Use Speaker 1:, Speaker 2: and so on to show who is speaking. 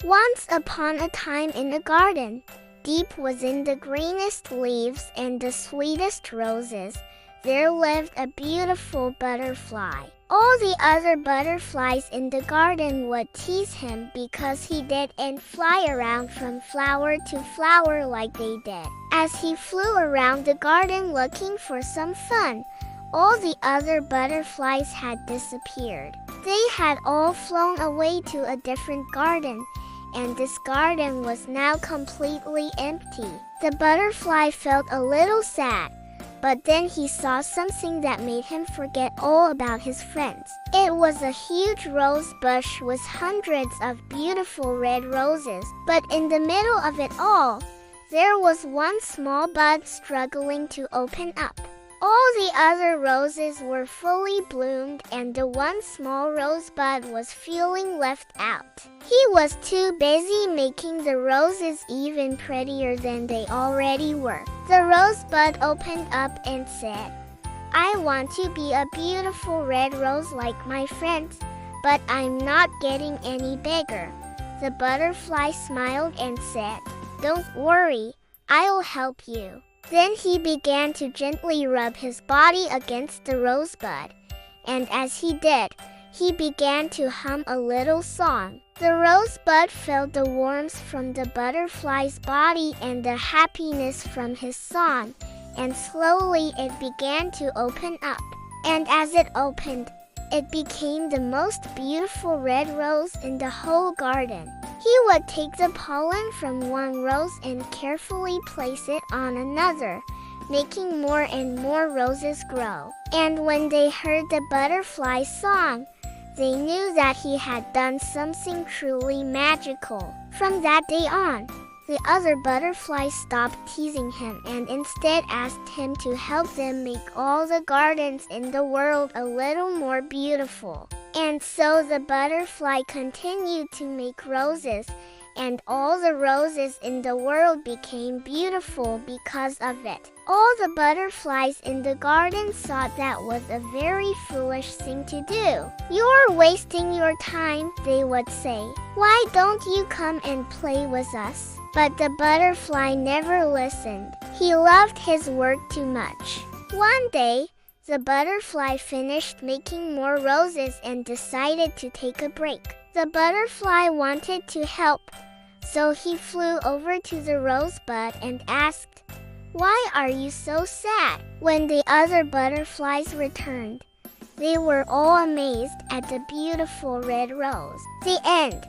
Speaker 1: Once upon a time in a garden, deep within the greenest leaves and the sweetest roses, there lived a beautiful butterfly. All the other butterflies in the garden would tease him because he didn't fly around from flower to flower like they did. As he flew around the garden looking for some fun, all the other butterflies had disappeared. They had all flown away to a different garden, and this garden was now completely empty. The butterfly felt a little sad, but then he saw something that made him forget all about his friends. It was a huge rose bush with hundreds of beautiful red roses, but in the middle of it all, there was one small bud struggling to open up. All the other roses were fully bloomed, and the one small rosebud was feeling left out. He was too busy making the roses even prettier than they already were. The rosebud opened up and said, "I want to be a beautiful red rose like my friends, but I'm not getting any bigger." The butterfly smiled and said, "Don't worry, I'll help you." Then he began to gently rub his body against the rosebud, and as he did, he began to hum a little song. The rosebud felt the warmth from the butterfly's body and the happiness from his song, and slowly it began to open up. And as it opened, it became the most beautiful red rose in the whole garden. He would take the pollen from one rose and carefully place it on another, making more and more roses grow. And when they heard the butterfly's song, they knew that he had done something truly magical. From that day on, the other butterflies stopped teasing him and instead asked him to help them make all the gardens in the world a little more beautiful. And so the butterfly continued to make roses, and all the roses in the world became beautiful because of it. All the butterflies in the garden thought that was a very foolish thing to do. "You're wasting your time," they would say. "Why don't you come and play with us?" But the butterfly never listened. He loved his work too much. One day, the butterfly finished making more roses and decided to take a break. The butterfly wanted to help, so he flew over to the rosebud and asked, "Why are you so sad?" When the other butterflies returned, they were all amazed at the beautiful red rose. The end.